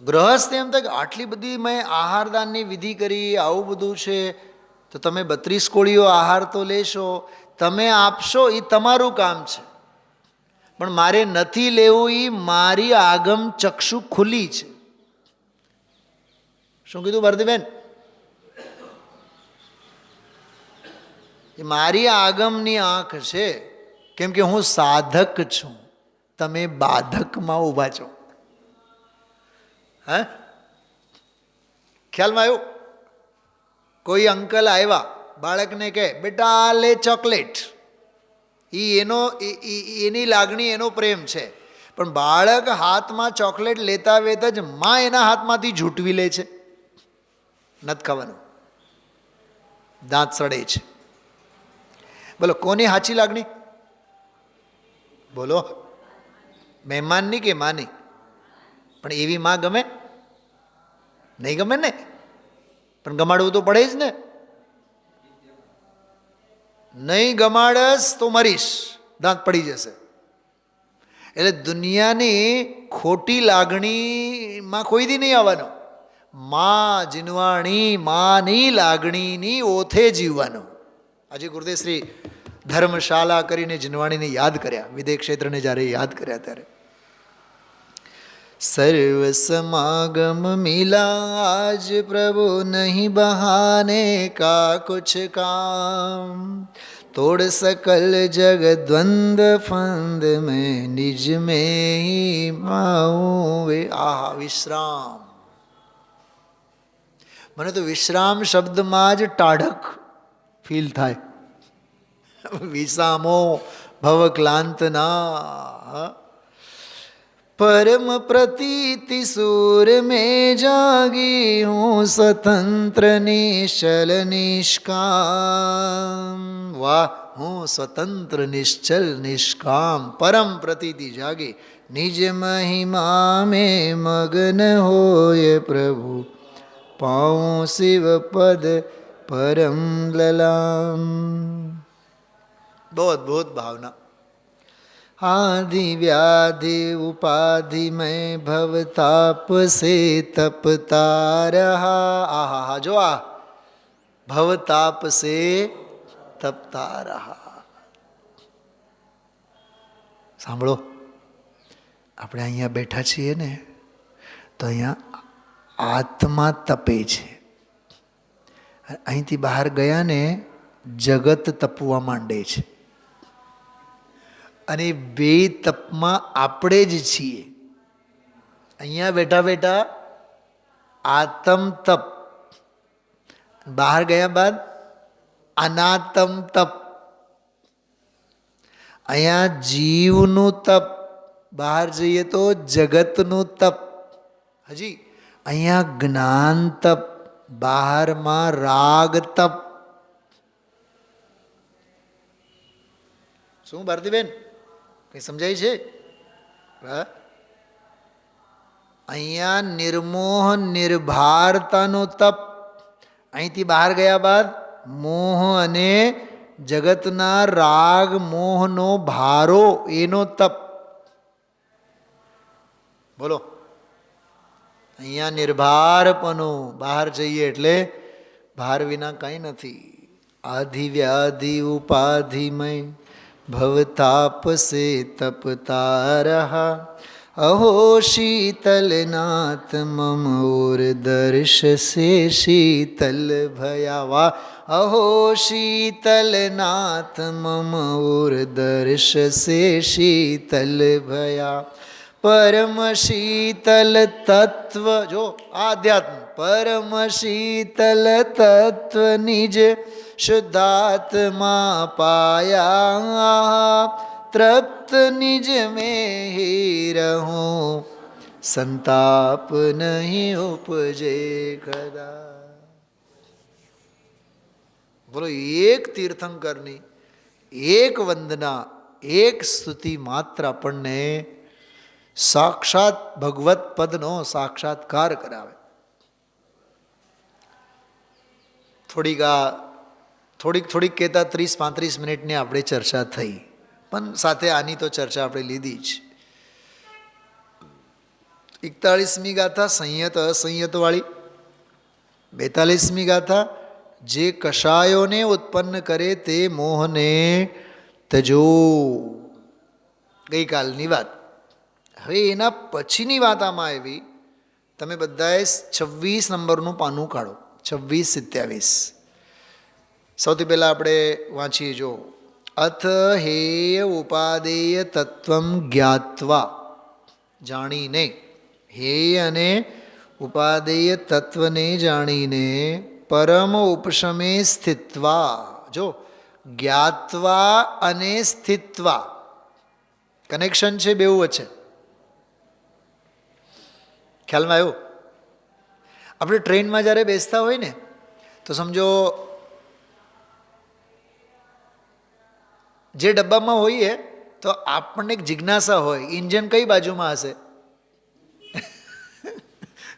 ગ્રહસ્થ એમ થાય કે આટલી બધી મેં આહારદાનની વિધિ કરી, આવું બધું છે, તો તમે 32 કોળીઓ આહાર તો લેશો, તમે આપશો એ તમારું કામ છે, પણ મારે નથી લેવું એ મારી આગમ ચક્ષુ ખુલ્લી છે. શું કીધું ભારતીબેન? એ મારી આગમની આંખ છે, કેમ કે હું સાધક છું, તમે બાધકમાં ઊભા છો. હા, ખ્યાલમાં આવ્યું? કોઈ અંકલ આવ્યા, બાળકને કહે બેટા લે ચોકલેટ, એની લાગણી, એનો પ્રેમ છે, પણ બાળક હાથમાં ચોકલેટ લેતા વેતા જ માં એના હાથમાંથી ઝૂંટવી લે છે. નથી ખાવાનું, દાંત સડે છે. બોલો કોની સાચી લાગણી? બોલો, મહેમાનની કે માની? પણ એવી માં ગમે? નહીં ગમે ને, પણ ગમાડવું તો પડે જ ને. નહીં ગમાડસ તો મરીશ, દાંત પડી જશે. એટલે દુનિયાની ખોટી લાગણીમાં કોઈ દી નહીં આવવાનું. માં જીનવાણી, માની લાગણીની ઓથે જીવવાનું. આજે ગુરુદેવ શ્રી ધર્મશાલા કરીને જીનવાણીને યાદ કર્યા, વિદેહ ક્ષેત્રને જ્યારે યાદ કર્યા ત્યારે सर्व समागम मिला आज प्रभु नहीं बहाने का कुछ काम तोड़ सकल जग द्वंद्व फंद में निज में ही पाऊं वे आहा विश्राम. મને તો વિશ્રામ શબ્દમાં જ ટાઢક ફીલ થાય. વિસામો ભવક્લાંતના परम प्रतीति सूर में जागी हूँ स्वतंत्र निश्चल निष्काम. वाह, हूँ स्वतंत्र निश्चल निष्काम, परम प्रतीति जागी, निज महिमा में मगन होय प्रभु पाऊँ शिव पद परम ललाम. बहुत बहुत भावना. आदि व्याधि उपाधि में भवताप से तपता रहा. आहा, जो आ भवताप से तपता रहा. સાંભળો, આપણે અહીંયા બેઠા છીએ ને, તો અહીંયા આત્મા તપે છે. અહીંથી બહાર ગયા ને જગત તપવા માંડે છે. અને 2 તપમાં આપણે જ છીએ. અહીંયા બેઠા બેઠા આતમ તપ, બહાર ગયા બાદ અનાતમ તપ. અહીંયા જીવનું તપ, બહાર જઈએ તો જગતનું તપ. હજી અહીંયા જ્ઞાન તપ, બહારમાં રાગ તપ. શું ભારતીબેન, કંઈ સમજાય છે? અહીંયા નિર્મોહ નિર્ભારતાનો તપ. અહીંથી બહાર ગયા બાદ મોહ અને જગતના રાગ મોહનો ભારો, એનો તપ. બોલો, અહીંયા નિર્ભારપણું, બહાર જઈએ એટલે ભાર વિના કંઈ નથી. આધિ વ્યાધિ ઉપાધિમય भवताप से तपता रहा। अहो शीतलनाथ मम और दर्श से शीतल भया। वाह! अहो शीतलनाथ मम और दर्श से शीतल भया। परम शीतल तत्व, जो आध्यात्म, परम शीतल तत्व निज शुद्धात्मा पाया। तृप्त निज में ही रहूं, संताप नहीं उपजे कदा। बोलो, एक तीर्थंकરની એક વંદના, એક સ્તુતિ માત્ર આપણને સાક્ષાત ભગવત પદનો સાક્ષાત્કાર કરાવે. થોડીક કહેતા 30-35 મિનિટની આપણે ચર્ચા થઈ, પણ સાથે આની તો ચર્ચા આપણે લીધી જ. 41મી ગાથા સંયત અસંયતવાળી, 42મી ગાથા જે કષાયોને ઉત્પન્ન કરે તે મોહને તજો, ગઈકાલની વાત. હવે એના પછીની વાત આમાં આવી. તમે બધાએ 26 નંબરનું પાનું કાઢો, 26-27. સૌથી પહેલાં આપણે વાંચીએ. જો અથ હેય ઉપાદેય તત્વમ જ્ઞાત્વા, જાણીને, હેય અને ઉપાદેય તત્વને જાણીને, પરમ ઉપશમે સ્થિત્વા. જો જ્ઞાત્વા અને સ્થિત્વા કનેક્શન છે બેઉ વચ્ચે. ખ્યાલમાં આવ્યું? આપણે ટ્રેનમાં જ્યારે બેસતા હોય ને તો સમજો જે ડબ્બામાં હોઈએ તો આપણને એક જિજ્ઞાસા હોય, ઇન્જિન કઈ બાજુમાં હશે?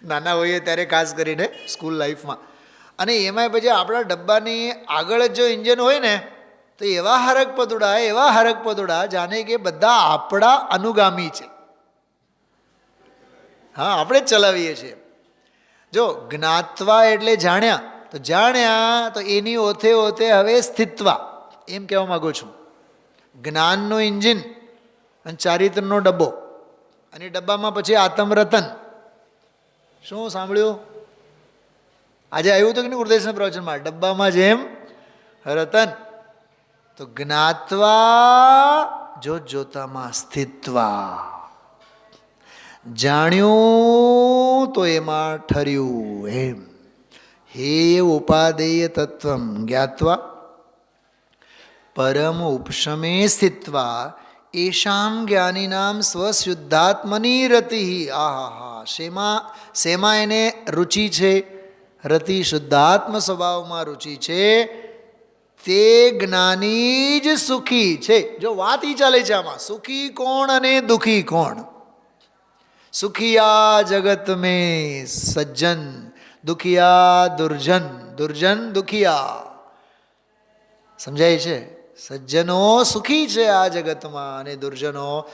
નાના હોઈએ ત્યારે ખાસ કરીને સ્કૂલ લાઈફમાં. અને એમાં પછી આપણા ડબ્બાની આગળ જ જો ઇન્જિન હોય ને તો એવા હરક પદુડા જાણે કે બધા આપણા અનુગામી છે. હા, આપણે જ ચલાવીએ છીએ. જો જ્ઞાત્વા એટલે જાણ્યા તો એની ઓથે હવે સ્થિત્વા, એમ કહેવા માગું છું. જ્ઞાનનું ઇન્જિન અને ચારિત્રનો ડબ્બો, અને ડબ્બામાં પછી આત્મરતન. શું સાંભળ્યું? આજે આવ્યું હતું કે નહીં ગુરુદેવના પ્રવચનમાં? ડબ્બામાં જેમ રતન. તો જ્ઞાત્વા જોતામાં સ્થિત્વા, જાણ્યું તો એમાં ઠર્યું એમ. હે ઉપાદેય તત્વમ જ્ઞાત્વા પરમ ઉપશમે સ્થિત્વા એશામ જ્ઞાનીનામ સ્વશુદ્ધાત્મની રતિ. આહા! શેમાં એને રુચિ છે? રતિ, શુદ્ધાત્મ સ્વભાવમાં રુચિ છે. તે જ્ઞાની જ સુખી છે. જો વાત ઈ ચાલે છે આમાં, સુખી કોણ અને દુઃખી કોણ? સુખિયા જગત મેં સજ્જન, દુખિયા દુર્જન, દુર્જન દુખિયા. સમજાય છે? સજ્જનો સુખી છે આ જગતમાં, અને દુર્જનો,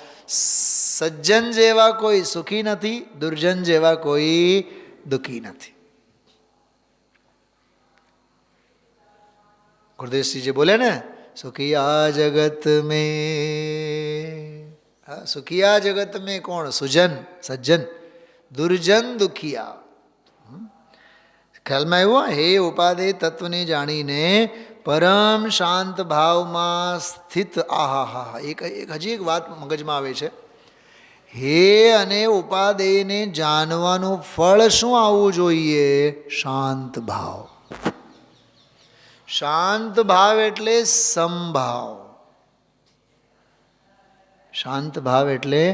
સજ્જન જેવા કોઈ સુખી નથી, દુર્જન જેવા કોઈ દુઃખી નથી. ગુરુદેવશ્રીજી બોલે ને, સુખિયા જગત મેં, હા, સુખિયા જગત મેં કોણ? સુજન, સજ્જન, દુર્જન દુખિયા. ખ્યાલમાં આવ્યું? હે ઉપાદેય તત્વને જાણીને પરમ શાંત ભાવમાં સ્થિત. આહા! હજી એક વાત મગજમાં આવે છે. હે અને ઉપાદેયને જાણવાનું ફળ શું આવવું જોઈએ? શાંત ભાવ. શાંત ભાવ એટલે સમભાવ. શાંત ભાવ એટલે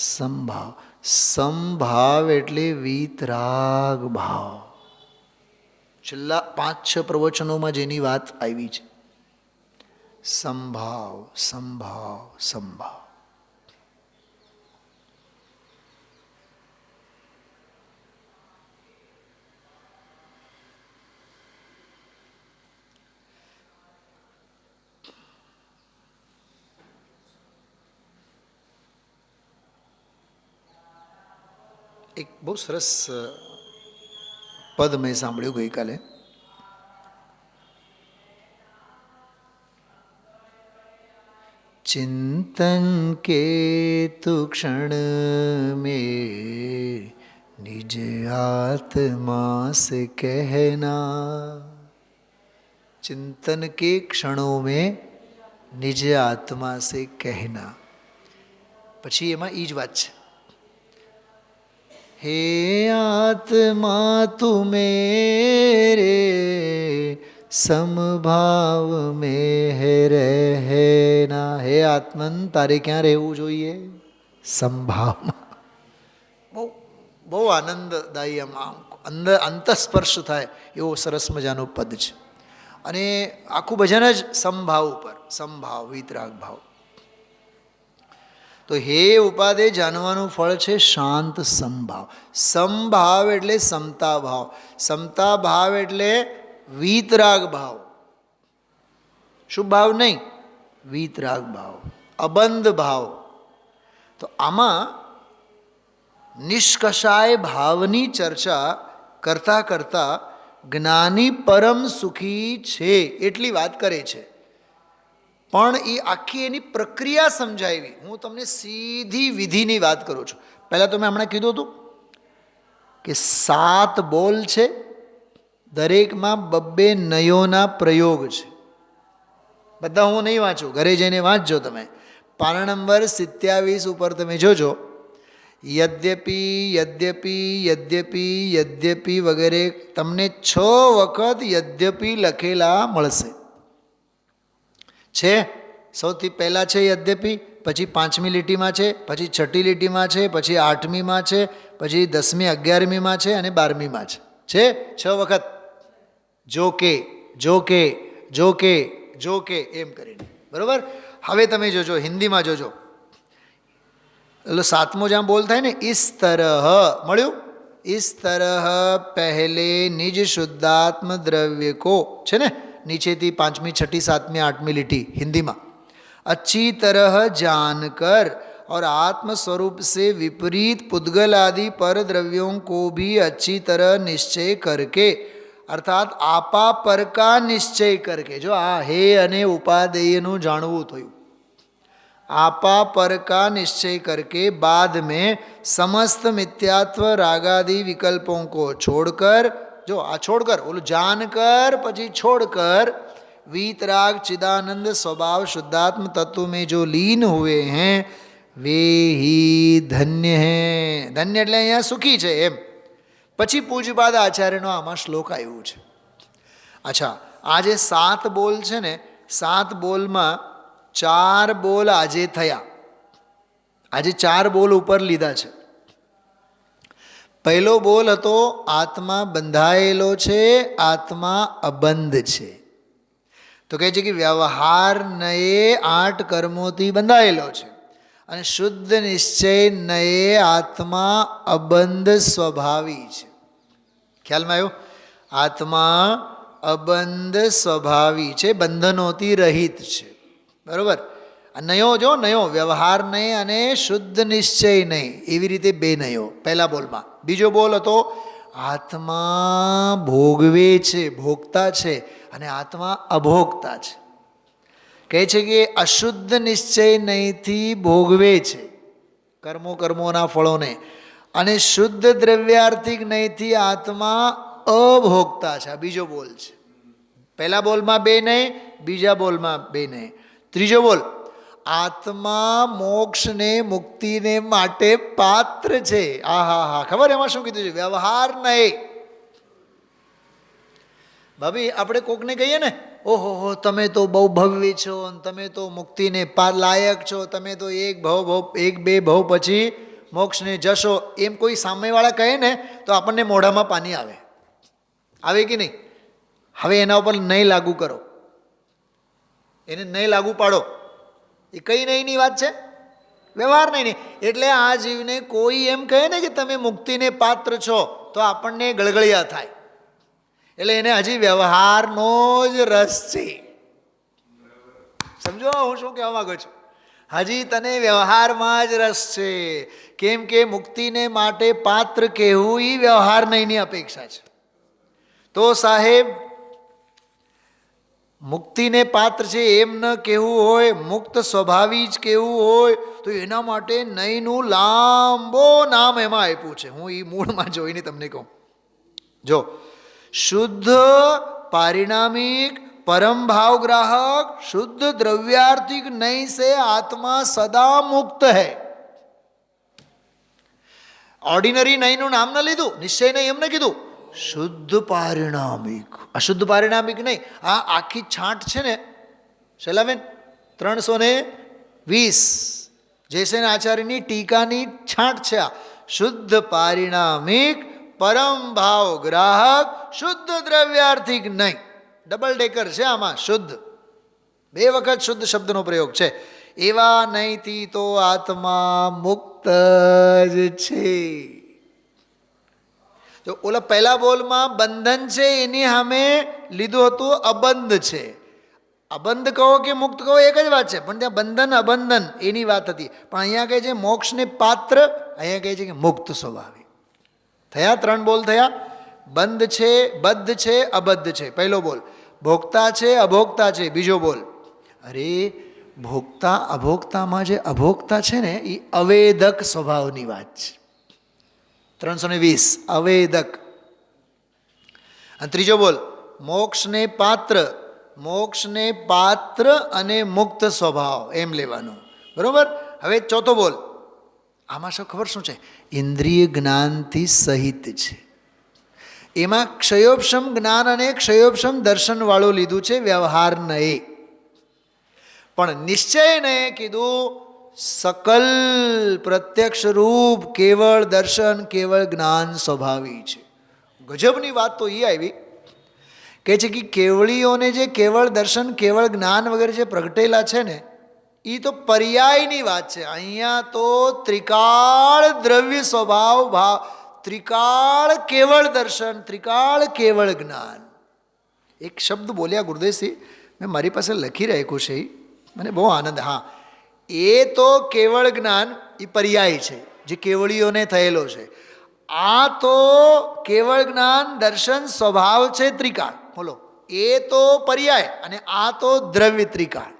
સમભાવ. સમભાવ એટલે વીતરાગ ભાવ. છેલ્લા 5-6 પ્રવચનોમાં જેની વાત આવી છે, સંભાવ, સંભાવ, સંભાવ. એક બહુ સરસ પદ મેં સાંભળ્યું ગઈકાલે. चिंतन के तु क्षण में निज आत्मा से कहना। चिंतन के क्षणों में निज आत्मा से कहना। પછી એમાં એ જ વાત છે, હે આત્મા તું મેરે સમભાવ મેં રહેના. હે આત્મન, તારે ક્યાં રહેવું જોઈએ? સંભાવમાં. બહુ બહુ આનંદદાયી, આમ અંદર અંતસ્પર્શ થાય એવો સરસ મજાનું પદ છે. અને આખું ભજન જ સમભાવ ઉપર, સમભાવ, વિતરાગ ભાવ. તો હે ઉપાદે જાણવાનું ફળ છે શાંત સમભાવ. સમભાવ એટલે સમતા ભાવ, સમતા ભાવ એટલે વિતરાગ ભાવ. શુભ ભાવ નહીં, વિતરાગ ભાવ, અબંધ ભાવ. તો આમાં નિષ્કષાય ભાવની ચર્ચા કરતા કરતા જ્ઞાની પરમ સુખી છે એટલી વાત કરે છે. પણ એ આખી એની પ્રક્રિયા સમજાવી. હું તમને સીધી વિધિની વાત કરું છું. પહેલાં તો મેં હમણાં કીધું હતું કે 7 બોલ છે, દરેકમાં 2 નયોના પ્રયોગ છે. બધા હું નહીં વાંચું, ઘરે જઈને વાંચજો તમે. પાના નંબર 27 ઉપર તમે જોજો, યદ્યપી યદ્યપી યદ્યપી યદ્યપી વગેરે તમને 6 વખત યદ્યપી લખેલા મળશે. છે સૌથી પહેલાં છે યદ્યપી, પછી 5મી લીટીમાં છે, પછી 6ઠી લીટીમાં છે, પછી 8મીમાં છે, પછી 10મી 11મીમાં છે અને 12મીમાં છે. 6 વખત જો કે જો કે જો કે જો કે એમ કરીને. બરાબર. હવે તમે જોજો, હિન્દીમાં જોજો, એટલે 7મો જ્યાં બોલ થાય ને, ઇસ તરહ મળ્યું. ઇસ તરહ પહેલે નિજ શુદ્ધાત્મ દ્રવ્ય કો છે ને, નીચેથી 5મી 6ઠી 7મી 8મી લીટી हिंदीમાં. अच्छी तरह जानकर और आत्म स्वरूप से विपरीत पुद्गल आदि पर द्रव्यों को भी अच्छी तरह निश्चय करके, अर्थात आपा पर का निश्चय करके. જો આ હે અને ઉપાદેયનું જાણવું થયું. आपा पर का निश्चय करके बाद में समस्त मिथ्यात्व रागादि विकल्पों को छोड़कर, जो आ छोड़कर बोलो जानकर પછી छोड़कर वीतराग चिदानंद स्वभाव शुद्धात्म तत्व में जो लीन हुए हैं वे ही धन्य हैं. ધન્ય એટલે અહીંયા સુખી છે એમ. પછી પૂજ્યપાદ આચાર્યનો આમાં શ્લોક આવ્યું છે. અચ્છા, આ જે 7 બોલ છે ને, 7 બોલમાં 4 બોલ આજે થયા. આજે 4 બોલ ઉપર લીધા છે. પહેલો બોલ હતો આત્મા બંધાયેલો છે, આત્મા અબંધ છે. તો કહે છે કે વ્યવહાર નયે 8 કર્મોથી બંધાયેલો છે અને શુદ્ધ નિશ્ચય નયે આત્મા અબંધ સ્વભાવી છે. ખ્યાલમાં આવ્યો? આત્મા અબંધ સ્વભાવી છે, બંધનોથી રહિત છે. બરાબર. નયો જો, નયો વ્યવહાર નહીં અને શુદ્ધ નિશ્ચય નહીં, એવી રીતે 2 નયો પહેલા બોલમાં. બીજો બોલ હતો આત્મા ભોગવે છે, ભોગતા છે, અને આત્મા અભોગતા છે. કહે છે કે અશુદ્ધ નિશ્ચય નહીંથી ભોગવે છે કર્મોના ફળોને, અને શુદ્ધ દ્રવ્યાર્થિક નહીંથી આત્મા અભોગતા છે. આ બીજો બોલ છે. પહેલા બોલમાં 2 નહીં, બીજા બોલમાં 2 નહીં. ત્રીજો બોલ આત્મા મોક્ષને મુક્તિને માટે પાત્ર છે. હા, ખબર એમાં શું કીધું છે? વ્યવહાર નહીં. ભાભી આપણે કોકને કહીએ ને, ઓહો તમે તો બહુ ભવ્ય છો, તમે તો મુક્તિને લાયક છો, તમે તો એક બે ભવ પછી મોક્ષને જશો, એમ કોઈ સામેવાળા કહે ને તો આપણને મોઢામાં પાણી આવે. આવે કે નહીં? હવે એના ઉપર નહીં લાગુ કરો, એને નહીં લાગુ પાડો. એ કઈ નહીંની વાત છે, વ્યવહાર નહીં. એટલે આ જીવને કોઈ એમ કહે ને કે તમે મુક્તિને પાત્ર છો તો આપણને ગળગળિયા થાય. એટલે એને હજી વ્યવહારનો જ રસ છે. સમજો હું શું કહેવા માંગુ છું? હજી તને વ્યવહારમાં જ રસ છે. કેમ કે મુક્તિને માટે પાત્ર કહેવું એ વ્યવહાર નહીંની અપેક્ષા છે. તો સાહેબ મુક્તિને પાત્ર છે એમ ન કહેવું હોય, મુક્ત સ્વભાવી જ કહેવું હોય, તો એના માટે નહીંનું લાંબો નામ એમાં આપ્યું છે. હું એ મૂળમાં જોઈને તમને કહું. જો શુદ્ધ પારિણામિક परम भाव ग्राहक शुद्ध द्रव्यार्थिक नहीं से आत्मा सदा मुक्त है. ऑर्डिनरी नहीं નું નામ ન લીધું, નિશ્ચય નહીં એમ ન કીધું, શુદ્ધ પારિણામિક. અશુદ્ધ પારિણામિક નહીં. આ આખી છાંટ છે ને શૈલાબેન 320 જયસેન આચાર્યની ટીકાની છાંટ છે આ. શુદ્ધ પારિણામિક પરમ ભાવ ગ્રાહક શુદ્ધ દ્રવ્યાર્થિક નહીં. ડબલ ડેકર છે આમાં. શુદ્ધ 2 વખત શુદ્ધ શબ્દનો પ્રયોગ છે. એવા નહીંથી તો આત્મા મુક્ત જ છે. જો ઓલા પહેલા બોલમાં બંધન છે એની સામે લીધું હતું અબંધ છે. અબંધ કહો કે મુક્ત કહો એક જ વાત છે, પણ ત્યાં બંધન અબંધન એની વાત હતી. પણ અહીંયા કહે છે મોક્ષને પાત્ર, અહીંયા કહે છે કે મુક્ત સ્વભાવી. થયા 3 બોલ થયા. બંધ છે, બદ્ધ છે, અબદ્ધ છે પહેલો બોલ. ભોગતા છે, અભોગતા છે બીજો બોલ. અરે ભોગતા અભોગતામાં જે અભોગતા છે ને એ અવેદક સ્વભાવની વાત છે. 320 અવેદક. અને ત્રીજો બોલ મોક્ષને પાત્ર. મોક્ષને પાત્ર અને મુક્ત સ્વભાવ એમ લેવાનું, બરોબર. હવે ચોથો બોલ. આમાં શું ખબર શું છે? ઇન્દ્રિય જ્ઞાનથી સહિત છે. એમાં ક્ષયોપશમ જ્ઞાન અને ક્ષયોપશમ દર્શન વાળું લીધું છે, વ્યવહાર નહીં. પણ નિશ્ચયને કીધું સકલ પ્રત્યક્ષ રૂપ કેવળ દર્શન કેવળ જ્ઞાન સ્વભાવી છે. ગજબની વાત તો એ આવી કે છે કે કેવળીઓને જે કેવળ દર્શન કેવળ જ્ઞાન વગેરે જે પ્રગટેલા છે ને એ તો પર્યાયની વાત છે. અહીંયા તો ત્રિકાળ દ્રવ્ય સ્વભાવ ભાવ, ત્રિકાળ કેવળ દર્શન, ત્રિકાળ કેવળ જ્ઞાન. એક શબ્દ બોલ્યા ગુરુદેવસિંહ, મેં મારી પાસે લખી રાખ્યું છે, મને બહુ આનંદ. હા, એ તો કેવળ જ્ઞાન એ પર્યાય છે જે કેવળીઓને થયેલો છે. આ તો કેવળ જ્ઞાન દર્શન સ્વભાવ છે ત્રિકાળ. બોલો, એ તો પર્યાય અને આ તો દ્રવ્ય ત્રિકાળ.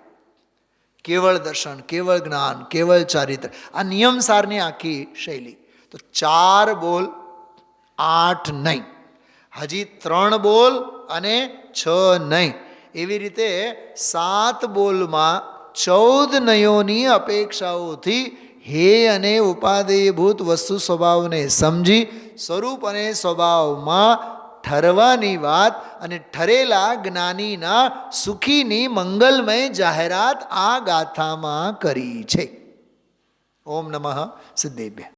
કેવળ દર્શન કેવળ જ્ઞાન કેવળ ચારિત્ર, આ નિયમસારની આખી શૈલી. તો 4 બોલ 8 નહીં, હજી 3 બોલ અને 6 નહીં. એવી રીતે 7 બોલમાં 14 નયોની અપેક્ષાઓથી હે અને ઉપાદેયભૂત વસ્તુ સ્વભાવને સમજી સ્વરૂપ અને સ્વભાવમાં ઠરવાની વાત અને ઠરેલા જ્ઞાનીના સુખીની મંગલમય જાહેરાત આ ગાથામાં કરી છે. ઓમ નમઃ સિદ્ધેભ્ય.